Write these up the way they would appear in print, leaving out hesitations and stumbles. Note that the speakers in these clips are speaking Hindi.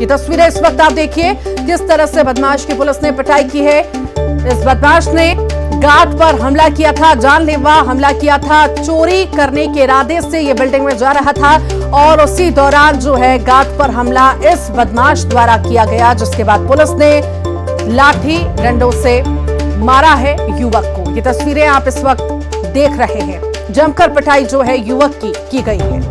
ये तस्वीरें इस वक्त आप देखिए किस तरह से बदमाश की पुलिस ने पिटाई की है। इस बदमाश ने गार्ड पर हमला किया था, जानलेवा हमला किया था। चोरी करने के इरादे से ये बिल्डिंग में जा रहा था और उसी दौरान जो है गार्ड पर हमला इस बदमाश द्वारा किया गया, जिसके बाद पुलिस ने लाठी डंडों से मारा है युवक को। ये तस्वीरें आप इस वक्त देख रहे हैं। जमकर पिटाई जो है युवक की गई है।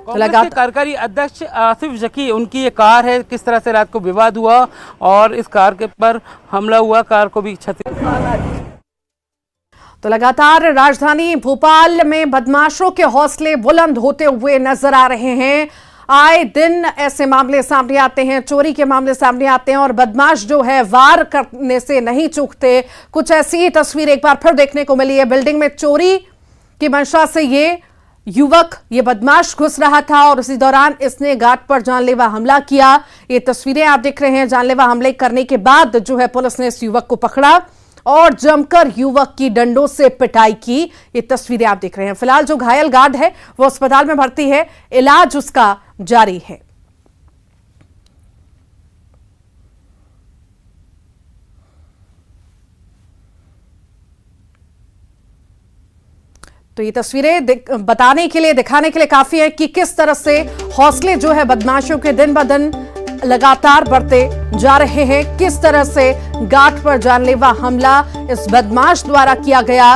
कांग्रेस के कार्यकारी अध्यक्ष आसिफ जकी, उनकी ये कार है, किस तरह से रात को विवाद हुआ और इस कार के पर हमला हुआ, कार को भी क्षति। तो लगातार राजधानी भोपाल में बदमाशों के हौसले बुलंद होते हुए नजर आ रहे हैं। आए दिन ऐसे मामले सामने आते हैं, चोरी के मामले सामने आते हैं और बदमाश जो है वार करने से नहीं चूकते। कुछ ऐसी तस्वीर एक बार फिर देखने को मिली है। बिल्डिंग में चोरी की मंशा से ये बदमाश घुस रहा था और उसी दौरान इसने गार्ड पर जानलेवा हमला किया। ये तस्वीरें आप देख रहे हैं। जानलेवा हमले करने के बाद जो है पुलिस ने इस युवक को पकड़ा और जमकर युवक की डंडों से पिटाई की। ये तस्वीरें आप देख रहे हैं। फिलहाल जो घायल गार्ड है वो अस्पताल में भर्ती है, इलाज उसका जारी है। तो ये तस्वीरें बताने के लिए, दिखाने के लिए काफी है कि किस तरह से हौसले जो है बदमाशों के दिन ब दिन लगातार बढ़ते जा रहे हैं। किस तरह से गार्ड पर जानलेवा हमला इस बदमाश द्वारा किया गया।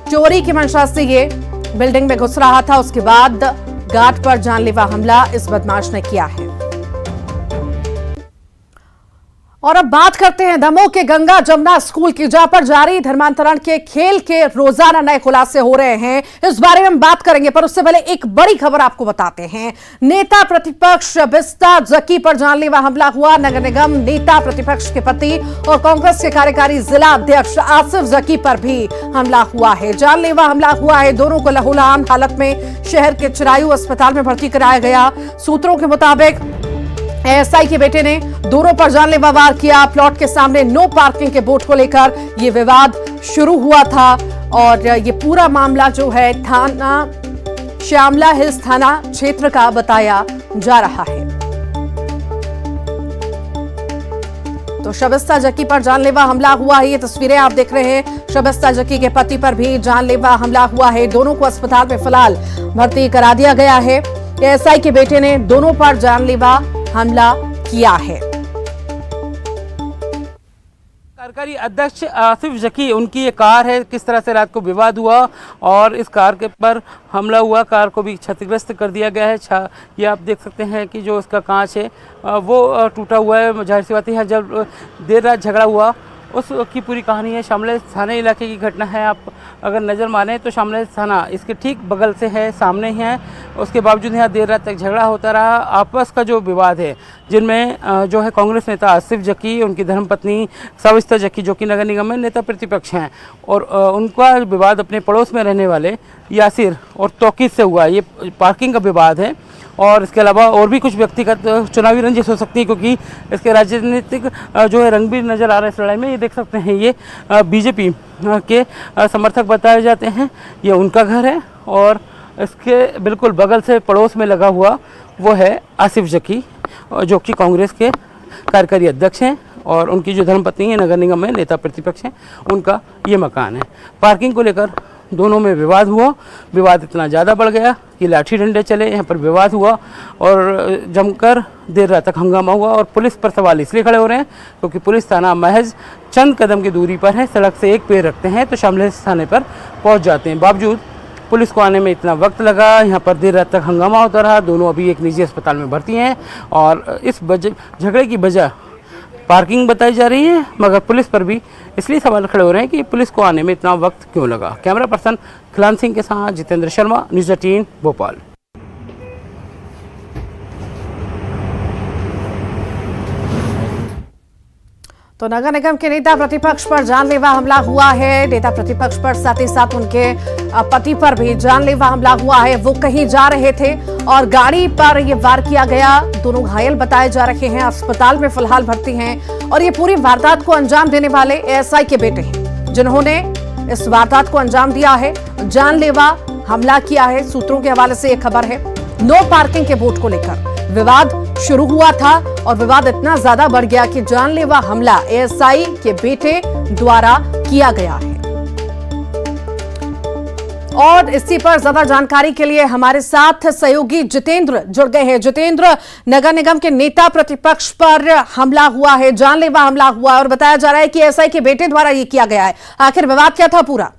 चोरी की मंशा से ये बिल्डिंग में घुस रहा था, उसके बाद गार्ड पर जानलेवा हमला इस बदमाश ने किया है। और अब बात करते हैं दमोह के गंगा जमुना स्कूल की, जहां पर जारी धर्मांतरण के खेल के रोजाना नए खुलासे हो रहे हैं। इस बारे में हम बात करेंगे, पर उससे पहले एक बड़ी खबर आपको बताते हैं। नेता प्रतिपक्ष शबिस्ता जकी पर जानलेवा हमला हुआ। नगर निगम नेता प्रतिपक्ष के पति और कांग्रेस के कार्यकारी जिला अध्यक्ष आसिफ जकी पर भी हमला हुआ है। जानलेवा हमला हुआ है। दोनों को लहूलुहान हालत में शहर के चिरायू अस्पताल में भर्ती कराया गया। सूत्रों के मुताबिक एएसआई के बेटे ने दोनों पर जानलेवा वार किया। प्लॉट के सामने नो पार्किंग के बोर्ड को लेकर यह विवाद शुरू हुआ था और ये पूरा मामला जो है थाना श्यामला हिल्स थाना क्षेत्र का बताया जा रहा है। तो शबिस्ता जकी पर जानलेवा हमला हुआ है। ये तस्वीरें आप देख रहे हैं। शबिस्ता जकी के पति पर भी जानलेवा हमला हुआ है। दोनों को अस्पताल में फिलहाल भर्ती करा दिया गया है। एएसआई के बेटे ने दोनों पर जानलेवा हमला किया है। कार्यकारी अध्यक्ष आसिफ जकी, उनकी ये कार है, किस तरह से रात को विवाद हुआ और इस कार के पर हमला हुआ, कार को भी क्षतिग्रस्त कर दिया गया है। ये आप देख सकते हैं कि जो इसका कांच है वो टूटा हुआ है। जाहिर सी बात है, जब देर रात झगड़ा हुआ उसकी पूरी कहानी है। शामला थाने इलाके की घटना है। आप अगर नज़र मारें तो शामला थाना इसके ठीक बगल से है, सामने ही है। उसके बावजूद यहाँ देर रात तक झगड़ा होता रहा। आपस का जो विवाद है, जिनमें जो है कांग्रेस नेता आसिफ जकी, उनकी धर्मपत्नी शबिस्ता जकी जो कि नगर निगम में नेता प्रतिपक्ष हैं, और उनका विवाद अपने पड़ोस में रहने वाले यासिर और तौकीद से हुआ। ये पार्किंग का विवाद है और इसके अलावा और भी कुछ व्यक्तिगत चुनावी रंजिश हो सकती है, क्योंकि इसके राजनीतिक जो है रंग भी नज़र आ रहे हैं इस लड़ाई में। ये देख सकते हैं, ये बीजेपी के समर्थक बताए जाते हैं। ये उनका घर है और इसके बिल्कुल बगल से पड़ोस में लगा हुआ वो है आसिफ जकी, जो कि कांग्रेस के कार्यकारी अध्यक्ष हैं और उनकी जो धर्मपत्नी है नगर निगम में नेता प्रतिपक्ष हैं, उनका ये मकान है। पार्किंग को लेकर दोनों में विवाद हुआ। विवाद इतना ज़्यादा बढ़ गया कि लाठी डंडे चले, यहाँ पर विवाद हुआ और जमकर देर रात तक हंगामा हुआ। और पुलिस पर सवाल इसलिए खड़े हो रहे हैं क्योंकि पुलिस थाना महज चंद कदम की दूरी पर है। सड़क से एक पैर रखते हैं तो शामला थाने पर पहुँच जाते हैं। बावजूद पुलिस को आने में इतना वक्त लगा, यहाँ पर देर रात तक हंगामा होता रहा। दोनों अभी एक निजी अस्पताल में भर्ती हैं और इस झगड़े की वजह पार्किंग बताई जा रही है, मगर पुलिस पर भी इसलिए सवाल खड़े हो रहे हैं कि पुलिस को आने में इतना वक्त क्यों लगा। कैमरा पर्सन खिलान सिंह के साथ जितेंद्र शर्मा, न्यूज़ 18 भोपाल। तो नगर निगम के नेता प्रतिपक्ष पर जानलेवा हमला हुआ है। नेता प्रतिपक्ष पर साथ ही साथ उनके पति पर भी जानलेवा हमला हुआ है। वो कहीं जा रहे थे और गाड़ी पर ये वार किया गया। दोनों घायल बताए जा रहे हैं, अस्पताल में फिलहाल भर्ती हैं और ये पूरी वारदात को अंजाम देने वाले एएसआई के बेटे हैं, जिन्होंने इस वारदात को अंजाम दिया है। जानलेवा हमला किया है। सूत्रों के हवाले से यह खबर है। नो पार्किंग के बोर्ड को लेकर विवाद शुरू हुआ था और विवाद इतना ज्यादा बढ़ गया कि जानलेवा हमला एएसआई के बेटे द्वारा किया गया है। और इसी पर ज्यादा जानकारी के लिए हमारे साथ सहयोगी जितेंद्र जुड़ गए हैं। जितेंद्र, नगर निगम के नेता प्रतिपक्ष पर हमला हुआ है, जानलेवा हमला हुआ है और बताया जा रहा है कि एएसआई के बेटे द्वारा यह किया गया है। आखिर विवाद क्या था पूरा?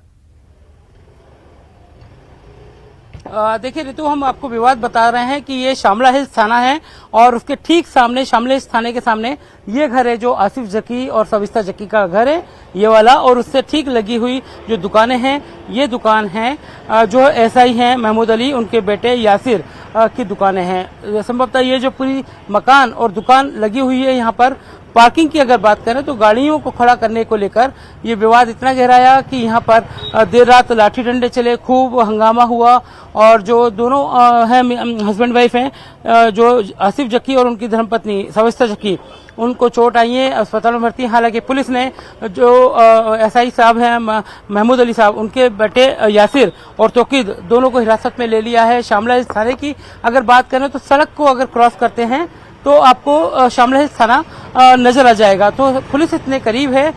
देखिए ऋतु, हम आपको विवाद बता रहे हैं कि ये शामला हिल्स थाना है और उसके ठीक सामने शामला हिल्स थाने के सामने ये घर है जो आसिफ जकी और सविता जकी का घर है, ये वाला। और उससे ठीक लगी हुई जो दुकानें हैं, ये दुकान है जो एसआई हैं महमूद अली, उनके बेटे यासिर की दुकानें हैं। संभवतः ये जो पूरी मकान और दुकान लगी हुई है, यहाँ पर पार्किंग की अगर बात करें तो गाड़ियों को खड़ा करने को लेकर ये विवाद इतना गहराया कि यहाँ पर देर रात लाठी डंडे चले, खूब हंगामा हुआ। और जो दोनों हैं हस्बैंड वाइफ हैं, जो आसिफ जकी और उनकी धर्मपत्नी सविता जकी, उनको चोट आई है, अस्पताल में भर्ती। हालांकि पुलिस ने जो एसआई साहब हैं महमूद अली साहब, उनके बेटे यासिर और तोकीद, दोनों को हिरासत में ले लिया है। शामला हिल्स थाने की अगर बात करें तो सड़क को अगर क्रॉस करते हैं तो आपको शामला हिल्स थाना नजर आ जाएगा। तो पुलिस इतने करीब है,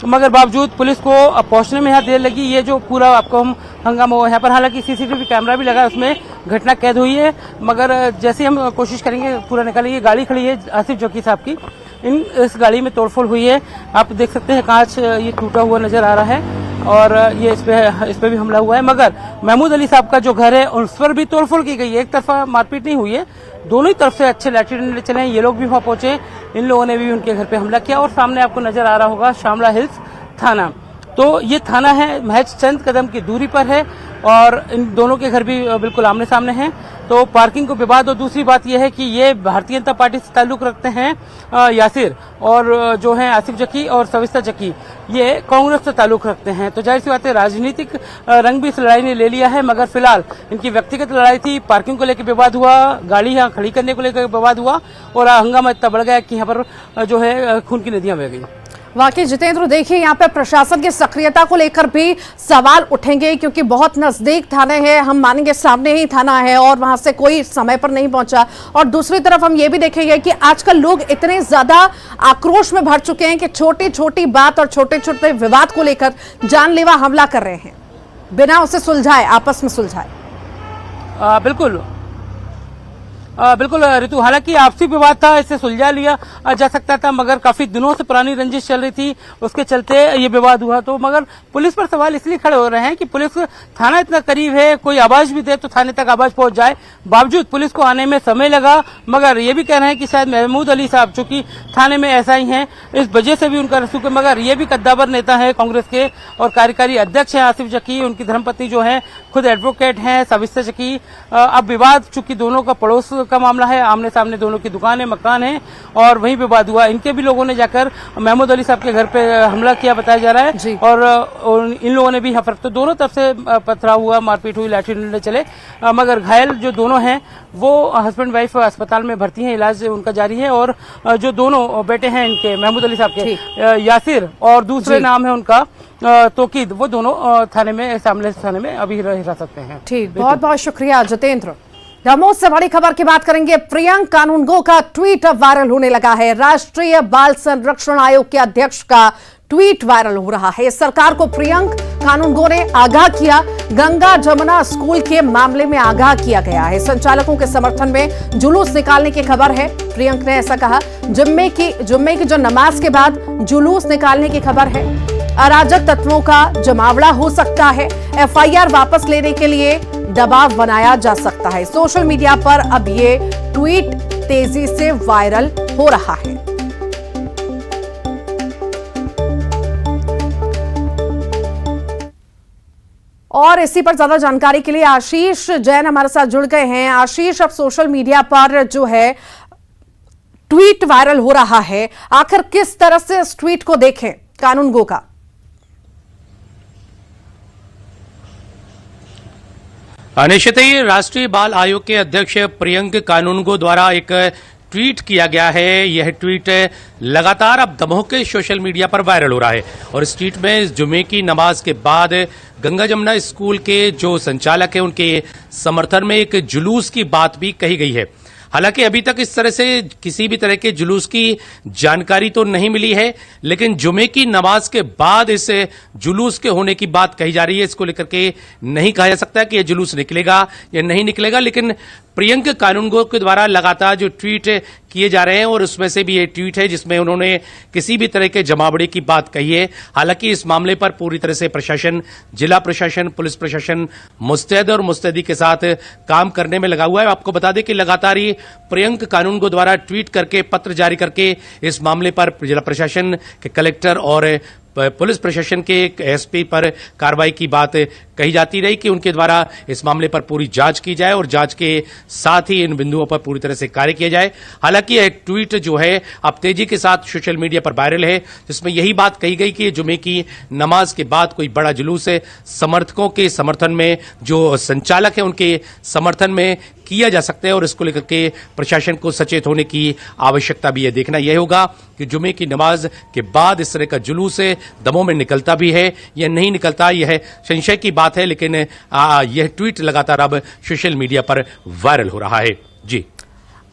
मगर बावजूद पुलिस को पहुंचने में यहाँ देर लगी। ये जो पूरा आपको हम हंगामा हुआ यहाँ पर, हालांकि सीसीटीवी कैमरा भी लगा है, उसमें घटना कैद हुई है। मगर जैसे हम कोशिश करेंगे पूरा निकालेंगे। ये गाड़ी खड़ी है आसिफ जकी साहब की, इस गाड़ी में तोड़फोड़ हुई है। आप देख सकते हैं कांच ये टूटा हुआ नजर आ रहा है और ये इस पे भी हमला हुआ है। मगर महमूद अली साहब का जो घर है उस पर भी तोड़फोड़ की गई है। एक तरफा मारपीट नहीं हुई है, दोनों ही तरफ से अच्छे लाठी डंडे चले हैं। ये लोग भी वहां पहुंचे, इन लोगों ने भी उनके घर पे हमला किया। और सामने आपको नजर आ रहा होगा शामला हिल्स थाना। तो ये थाना है महज चंद कदम की दूरी पर है और इन दोनों के घर भी बिल्कुल आमने सामने हैं। तो पार्किंग को विवाद। और दूसरी बात यह है कि ये भारतीय जनता पार्टी से ताल्लुक रखते हैं यासिर, और जो है आसिफ जकी और सविता जकी, ये कांग्रेस से ताल्लुक रखते हैं। तो जाहिर सी बात है राजनीतिक रंग भी इस लड़ाई ने ले लिया है। मगर फिलहाल इनकी व्यक्तिगत लड़ाई थी, पार्किंग को लेकर विवाद हुआ, गाड़ी यहाँ खड़ी करने को लेकर विवाद हुआ और हंगामा इतना बढ़ गया कि यहाँ पर जो है खून की नदियां बह गई। वाकई जितेंद्र, देखिए यहाँ पे प्रशासन की सक्रियता को लेकर भी सवाल उठेंगे क्योंकि बहुत नजदीक थाने हैं, हम मानेंगे सामने ही थाना है और वहां से कोई समय पर नहीं पहुंचा। और दूसरी तरफ हम ये भी देखेंगे कि आजकल लोग इतने ज्यादा आक्रोश में भर चुके हैं कि छोटी छोटी बात और छोटे छोटे विवाद को लेकर जानलेवा हमला कर रहे हैं बिना उसे सुलझाए, आपस में सुलझाए। बिल्कुल बिल्कुल ऋतु, हालांकि आपसी विवाद था, इसे सुलझा लिया जा सकता था, मगर काफी दिनों से पुरानी रंजिश चल रही थी, उसके चलते ये विवाद हुआ। तो मगर पुलिस पर सवाल इसलिए खड़े हो रहे हैं कि पुलिस थाना इतना करीब है, कोई आवाज भी दे तो थाने तक आवाज पहुंच जाए, बावजूद पुलिस को आने में समय लगा। मगर ये भी कह रहे हैं कि शायद महमूद अली साहब चूंकि थाने में एसआई हैं, इस वजह से भी उनका रसूख है। मगर ये भी कद्दावर नेता है कांग्रेस के और कार्यकारी अध्यक्ष हैं आसिफ जकी, उनकी धर्मपत्नी जो है खुद एडवोकेट हैं सविता जकी। अब विवाद चूंकि दोनों का पड़ोस का मामला है, आमने सामने दोनों की दुकान है, मकान है, और वहीं विवाद हुआ। इनके भी लोगों ने जाकर महमूद अली साहब के घर पे हमला किया बताया जा रहा है और इन लोगों ने भी तो दोनों तरफ से पथराव हुआ, मारपीट हुई, लाठी डंडे चले। मगर घायल जो दोनों हैं वो हस्बैंड वाइफ अस्पताल में भर्ती हैं, इलाज उनका जारी है। और जो दोनों बेटे हैं इनके महमूद अली साहब के, यासिर और दूसरे नाम है उनका तोकीद, वो दोनों थाने में सामने थाने में अभी हिरासत में हैं। ठीक, बहुत बहुत शुक्रिया जितेंद्र। दमोह से बड़ी खबर की बात करेंगे। प्रियंक कानूनगो का ट्वीट अब वायरल होने लगा है। राष्ट्रीय बाल संरक्षण आयोग के अध्यक्ष का ट्वीट वायरल हो रहा है। सरकार को प्रियंक कानूनगो ने आगाह किया, गंगा जमुना स्कूल के मामले में आगाह किया गया है। संचालकों के समर्थन में जुलूस निकालने की खबर है। प्रियंक ने ऐसा कहा, जुम्मे की जो नमाज के बाद जुलूस निकालने की खबर है। अराजक तत्वों का जमावड़ा हो सकता है, एफआईआर वापस लेने के लिए दबाव बनाया जा सकता है। सोशल मीडिया पर अब ये ट्वीट तेजी से वायरल हो रहा है। और इसी पर ज्यादा जानकारी के लिए आशीष जैन हमारे साथ जुड़ गए हैं। आशीष, अब सोशल मीडिया पर जो है ट्वीट वायरल हो रहा है, आखिर किस तरह से इस ट्वीट को देखें कानूनगो का? निश्चित ही राष्ट्रीय बाल आयोग के अध्यक्ष प्रियंक कानूनगो द्वारा एक ट्वीट किया गया है। यह ट्वीट लगातार अब दमोह के सोशल मीडिया पर वायरल हो रहा है और इस ट्वीट में जुमे की नमाज के बाद गंगा जमुना स्कूल के जो संचालक है उनके समर्थन में एक जुलूस की बात भी कही गई है। हालांकि अभी तक इस तरह से किसी भी तरह के जुलूस की जानकारी तो नहीं मिली है, लेकिन जुमे की नमाज के बाद इस जुलूस के होने की बात कही जा रही है। इसको लेकर के नहीं कहा जा सकता कि यह जुलूस निकलेगा या नहीं निकलेगा, लेकिन प्रियंक कानूनगो के द्वारा लगातार जो ट्वीट किए जा रहे हैं और उसमें से भी ये ट्वीट है जिसमें उन्होंने किसी भी तरह के जमावड़े की बात कही है। हालांकि इस मामले पर पूरी तरह से प्रशासन, जिला प्रशासन, पुलिस प्रशासन मुस्तैद और मुस्तैदी के साथ काम करने में लगा हुआ है। आपको बता दें कि लगातार ही प्रियंक कानूनगो द्वारा ट्वीट करके, पत्र जारी करके इस मामले पर जिला प्रशासन के कलेक्टर और पुलिस प्रशासन के एसपी पर कार्रवाई की बात कही जाती रही कि उनके द्वारा इस मामले पर पूरी जांच की जाए और जांच के साथ ही इन बिंदुओं पर पूरी तरह से कार्य किया जाए। हालांकि यह ट्वीट जो है अब तेजी के साथ सोशल मीडिया पर वायरल है, जिसमें यही बात कही गई कि जुमे की नमाज के बाद कोई बड़ा जुलूस है समर्थकों के समर्थन में, जो संचालक है उनके समर्थन में किया जा सकता है और इसको लेकर के प्रशासन को सचेत होने की आवश्यकता भी है। देखना यह होगा कि जुमे की नमाज के बाद इस तरह का जुलूस दमोह में निकलता भी है या नहीं निकलता, यह संशय की बात है, लेकिन यह ट्वीट लगातार अब सोशल मीडिया पर वायरल हो रहा है। जी,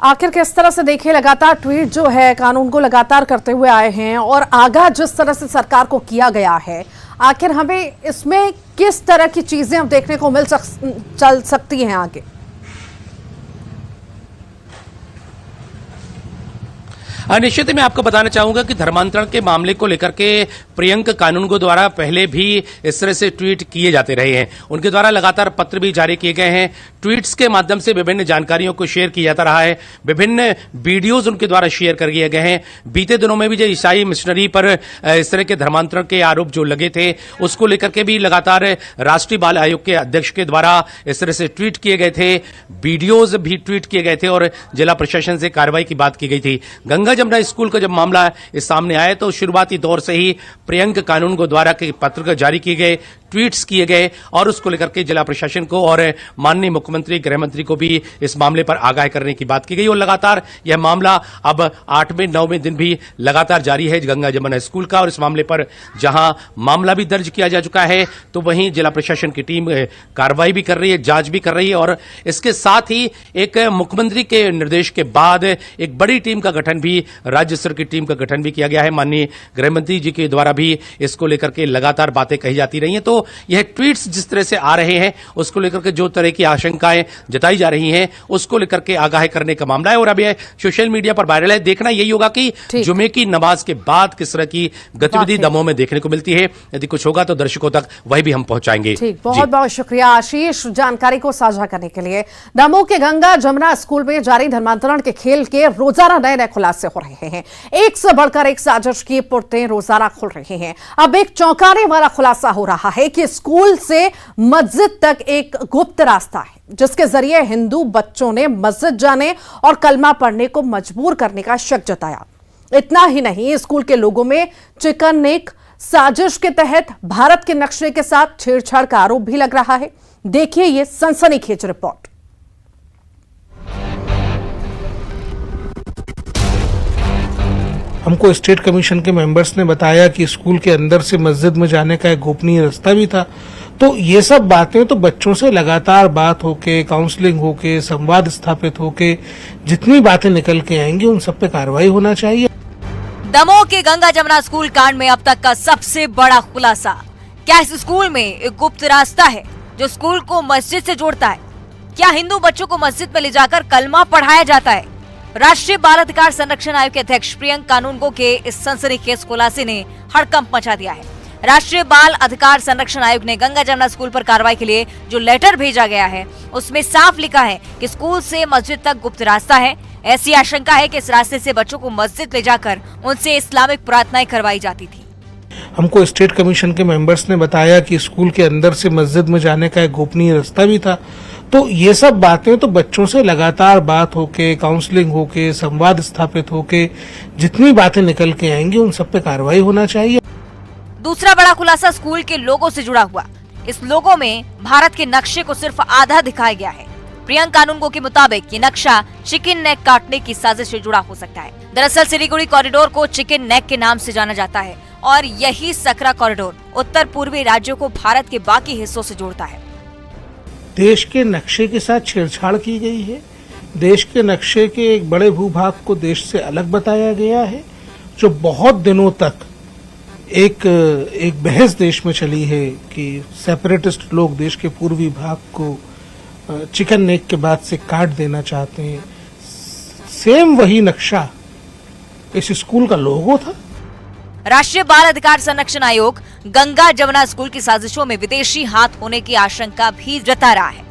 आखिर किस तरह से देखिए, लगातार ट्वीट जो है कानून को लगातार करते हुए आए हैं और आगाह जिस तरह से सरकार को किया गया है, आखिर हमें इसमें किस तरह की चीजें अब देखने को चल सकती हैं आगे? निश्चित ही मैं आपको बताना चाहूंगा कि धर्मांतरण के मामले को लेकर के प्रियंक कानूनगो द्वारा पहले भी इस तरह से ट्वीट किए जाते रहे हैं। उनके द्वारा लगातार पत्र भी जारी किए गए हैं, ट्वीट्स के माध्यम से विभिन्न जानकारियों को शेयर किया जाता रहा है, विभिन्न वीडियोज उनके द्वारा शेयर कर दिए गए हैं। बीते दिनों में भी जो ईसाई मिशनरी पर इस तरह के धर्मांतरण के आरोप जो लगे थे उसको लेकर के भी लगातार राष्ट्रीय बाल आयोग के अध्यक्ष के द्वारा इस तरह से ट्वीट किए गए थे, वीडियोज भी ट्वीट किए गए थे और जिला प्रशासन से कार्रवाई की बात की गई थी। गंगा जमुना स्कूल का जब मामला इस सामने आया तो शुरुआती दौर से ही प्रियंक कानूनगो द्वारा के पत्र जारी किए गए, ट्वीट्स किए गए और उसको लेकर के जिला प्रशासन को और माननीय मुख्यमंत्री, गृह मंत्री को भी इस मामले पर आगाह करने की बात की गई और लगातार यह मामला अब 8वें 9वें दिन भी लगातार जारी है गंगा जमुना स्कूल का। और इस मामले पर जहां मामला भी दर्ज किया जा चुका है तो वहीं जिला प्रशासन की टीम कार्रवाई भी कर रही है, जांच भी कर रही है और इसके साथ ही एक मुख्यमंत्री के निर्देश के बाद एक बड़ी टीम का गठन भी, राज्य स्तर की टीम का गठन भी किया गया है। माननीय गृह मंत्री जी के द्वारा भी इसको लेकर के लगातार बातें कही जाती रही हैं। तो यह ट्वीट्स जिस तरह से आ रहे हैं उसको लेकर के जो तरह की आशंकाएं जताई जा रही हैं उसको लेकर के आगाह करने का मामला है और अब यह सोशल मीडिया पर वायरल है। देखना यही होगा कि जुमे की नमाज के बाद किस तरह की गतिविधि दमोह में देखने को मिलती है। यदि कुछ होगा तो दर्शकों तक वही भी हम पहुंचाएंगे। बहुत बहुत शुक्रिया आशीष जानकारी को साझा करने के लिए। दमोह के गंगा जमुना स्कूल में जारी धर्मांतरण के खेल के रोजाना नए नए खुलासे हो रहे हैं। एक से बढ़कर एक साजिश की पुर्तें रोजाना खुल रही हैं। अब एक चौंकाने वाला खुलासा हो रहा है कि स्कूल से मस्जिद तक एक गुप्त रास्ता है जिसके जरिए हिंदू बच्चों ने मस्जिद जाने और कलमा पढ़ने को मजबूर करने का शक जताया। इतना ही नहीं, स्कूल के लोगों में चिकन नेक साजिश के तहत भारत के नक्शे के साथ छेड़छाड़ का आरोप भी लग रहा है। देखिए ये सनसनीखेज रिपोर्ट। हमको स्टेट कमीशन के मेंबर्स ने बताया कि स्कूल के अंदर से मस्जिद में जाने का एक गोपनीय रास्ता भी था। तो ये सब बातें तो बच्चों से लगातार बात होके, काउंसलिंग होके, संवाद स्थापित होके जितनी बातें निकल के आएंगी उन सब पे कार्रवाई होना चाहिए। दमोह के गंगा जमुना स्कूल कांड में अब तक का सबसे बड़ा खुलासा। क्या इस स्कूल में एक गुप्त रास्ता है जो स्कूल को मस्जिद से जोड़ता है? क्या हिंदू बच्चों को मस्जिद में ले जाकर कलमा पढ़ाया जाता है? राष्ट्रीय बाल अधिकार संरक्षण आयोग के अध्यक्ष प्रियंक कानूनगो के इस सनसनीखेज खुलासे ने हड़कंप मचा दिया है। राष्ट्रीय बाल अधिकार संरक्षण आयोग ने गंगा जमुना स्कूल पर कार्रवाई के लिए जो लेटर भेजा गया है उसमें साफ लिखा है कि स्कूल से मस्जिद तक गुप्त रास्ता है। ऐसी आशंका है कि इस रास्ते से बच्चों को मस्जिद ले जाकर उनसे इस्लामिक प्रार्थनाएं करवाई जाती थी। हमको स्टेट कमीशन के मेंबर्स ने बताया कि स्कूल के अंदर से मस्जिद में जाने का एक गोपनीय रास्ता भी था। तो ये सब बातें तो बच्चों से लगातार बात होके, काउंसलिंग होके, संवाद स्थापित होके जितनी बातें निकल के आएंगी उन सब पे कार्रवाई होना चाहिए। दूसरा बड़ा खुलासा स्कूल के लोगों से जुड़ा हुआ। इस लोगो में भारत के नक्शे को सिर्फ आधा दिखाया गया है। प्रियंक कानूनगो के मुताबिक ये नक्शा चिकन नेक काटने की साजिश से जुड़ा हो सकता है। दरअसल सिलीगुड़ी कॉरिडोर को चिकन नेक के नाम से जाना जाता है और यही सकरा कॉरिडोर उत्तर पूर्वी राज्यों को भारत के बाकी हिस्सों से जोड़ता है। देश के नक्शे के साथ छेड़छाड़ की गई है। देश के नक्शे के एक बड़े भूभाग को देश से अलग बताया गया है, जो बहुत दिनों तक एक बहस देश में चली है कि सेपरेटिस्ट लोग देश के पूर्वी भाग को चिकन नेक के बाद से काट देना चाहते हैं। सेम वही नक्शा इस स्कूल का लोगो था। राष्ट्रीय बाल अधिकार संरक्षण आयोग गंगा जमुना स्कूल की साजिशों में विदेशी हाथ होने की आशंका भी जता रहा है।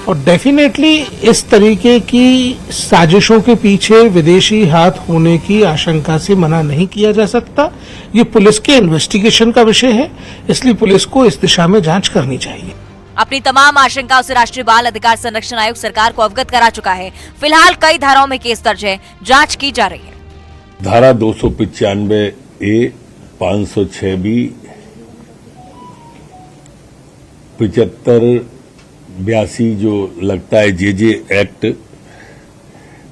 और डेफिनेटली इस तरीके की साजिशों के पीछे विदेशी हाथ होने की आशंका से मना नहीं किया जा सकता। ये पुलिस के इन्वेस्टिगेशन का विषय है, इसलिए पुलिस को इस दिशा में जांच करनी चाहिए। अपनी तमाम आशंकाओं से राष्ट्रीय बाल अधिकार संरक्षण आयोग सरकार को अवगत करा चुका है। फिलहाल कई धाराओं में केस दर्ज है, जांच की जा रही है। धारा 295A, 506B, 7582 जो लगता है JJ एक्ट,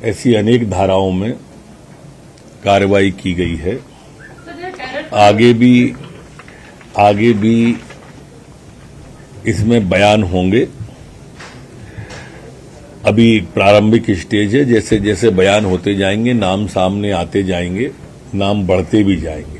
ऐसी अनेक धाराओं में कार्रवाई की गई है। आगे भी इसमें बयान होंगे। अभी प्रारंभिक स्टेज है, जैसे जैसे बयान होते जाएंगे, नाम सामने आते जाएंगे, नाम बढ़ते भी जाएंगे।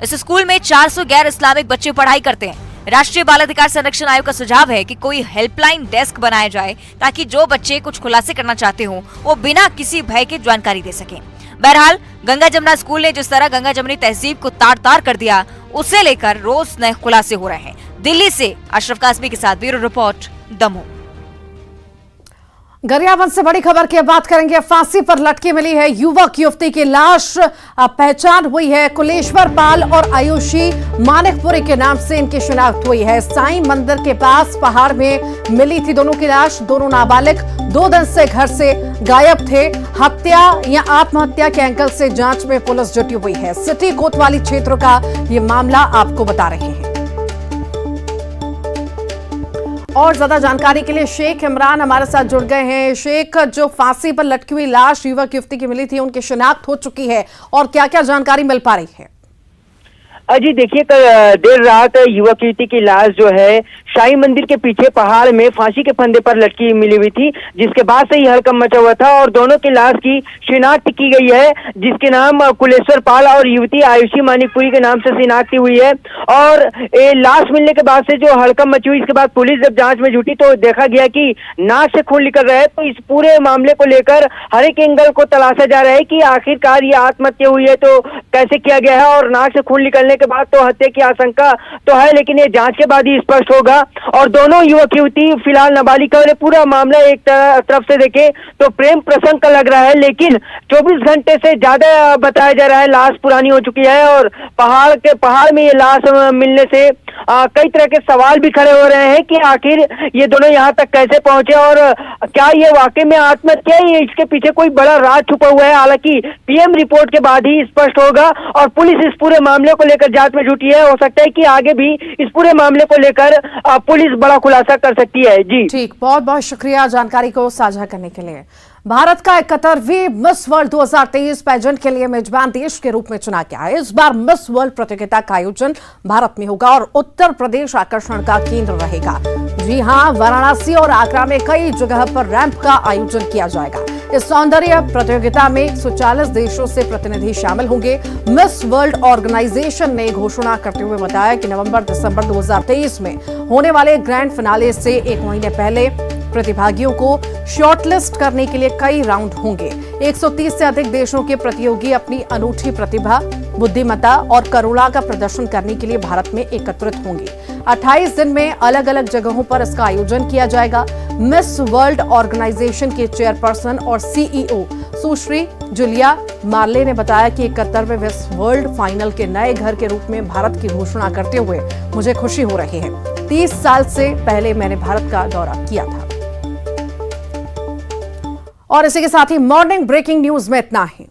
इस स्कूल में 400 गैर इस्लामिक बच्चे पढ़ाई करते हैं। राष्ट्रीय बाल अधिकार संरक्षण आयोग का सुझाव है कि कोई हेल्पलाइन डेस्क बनाया जाए ताकि जो बच्चे कुछ खुलासे करना चाहते हो वो बिना किसी भय के जानकारी दे सकें। बहरहाल गंगा जमुना स्कूल ने जिस तरह गंगा जमुनी तहजीब को तार तार कर दिया, उसे लेकर रोज नए खुलासे हो रहे हैं। दिल्ली से अशरफ कासमी के साथ ब्यूरो रिपोर्ट, दमोह। गरियाबंद से बड़ी खबर की बात करेंगे। फांसी पर लटकी मिली है युवक युवती की लाश। पहचान हुई है कुलेश्वर पाल और आयुषी मानिकपुरी के नाम से इनकी शिनाख्त हुई है। साईं मंदिर के पास पहाड़ में मिली थी दोनों की लाश। दोनों नाबालिग 2 दिन से घर से गायब थे। हत्या या आत्महत्या के एंगल से जांच में पुलिस जुटी हुई है। सिटी कोतवाली क्षेत्र का ये मामला आपको बता रहे हैं। और ज्यादा जानकारी के लिए शेख इमरान हमारे साथ जुड़ गए हैं। शेख, जो फांसी पर लटकी हुई लाश युवक युवती की मिली थी, उनकी शिनाख्त हो चुकी है और क्या क्या जानकारी मिल पा रही है? जी देखिए, देर रात युवक युवती की लाश जो है शाही मंदिर के पीछे पहाड़ में फांसी के फंदे पर लटकी मिली हुई थी, जिसके बाद से ही हड़कंप मचा हुआ था और दोनों की लाश की शिनाख्त की गई है, जिसके नाम कुलेश्वर पाल और युवती आयुषी मानिकपुरी के नाम से शिनाख्त हुई है। और लाश मिलने के बाद से जो हड़कंप मची हुई, इसके बाद पुलिस जब जांच में जुटी तो देखा गया कि नाक से खून निकल रहा है। तो इस पूरे मामले को लेकर हर एक एंगल को तलाशा जा रहा है कि आखिरकार ये आत्महत्या हुई है तो कैसे किया गया है, और नाक से खून निकलने के बाद तो हत्या की आशंका तो है, लेकिन ये जांच के बाद ही स्पष्ट होगा। और दोनों युवक युवती फिलहाल नाबालिग है। पूरा मामला एक तरफ से देखें तो प्रेम प्रसंग का लग रहा है, लेकिन 24 घंटे से ज्यादा बताया जा रहा है लाश पुरानी हो चुकी है। और पहाड़ में ये लाश मिलने से कई तरह के सवाल भी खड़े हो रहे हैं कि आखिर ये दोनों यहाँ तक कैसे पहुंचे और क्या ये वाकई में आत्महत्या है, इसके पीछे कोई बड़ा राज छुपा हुआ है। हालांकि पीएम रिपोर्ट के बाद ही स्पष्ट होगा और पुलिस इस पूरे मामले को लेकर जांच में जुटी है। हो सकता है कि आगे भी इस पूरे मामले को लेकर पुलिस बड़ा खुलासा कर सकती है। जी ठीक, बहुत बहुत शुक्रिया जानकारी को साझा करने के लिए। भारत का 71वीं मिस वर्ल्ड 2023 पेजेंट के लिए मेजबान देश के रूप में चुना गया है। इस बार मिस वर्ल्ड प्रतियोगिता का आयोजन भारत में होगा और उत्तर प्रदेश आकर्षण का केंद्र रहेगा। जी हां, वाराणसी और आगरा में कई जगह पर रैंप का आयोजन किया जाएगा। इस सौंदर्य प्रतियोगिता में 140 देशों से प्रतिनिधि शामिल होंगे। मिस वर्ल्ड ऑर्गेनाइजेशन ने घोषणा करते हुए बताया कि नवंबर-दिसंबर 2023 में होने वाले ग्रैंड फिनाले से 1 महीने पहले प्रतिभागियों को शॉर्टलिस्ट करने के लिए कई राउंड होंगे। 130 से अधिक देशों के प्रतियोगी अपनी अनूठी प्रतिभा, बुद्धिमत्ता और करुणा का प्रदर्शन करने के लिए भारत में एकत्रित होंगे। 28 दिन में अलग अलग जगहों पर इसका आयोजन किया जाएगा। मिस वर्ल्ड ऑर्गेनाइजेशन के चेयरपर्सन और सीईओ सुश्री जूलिया मार्ले ने बताया कि 71वें मिस वर्ल्ड फाइनल के नए घर के रूप में भारत की घोषणा करते हुए मुझे खुशी हो रही है। 30 साल से पहले मैंने भारत का दौरा किया था। और इसी के साथ ही मॉर्निंग ब्रेकिंग न्यूज में इतना ही।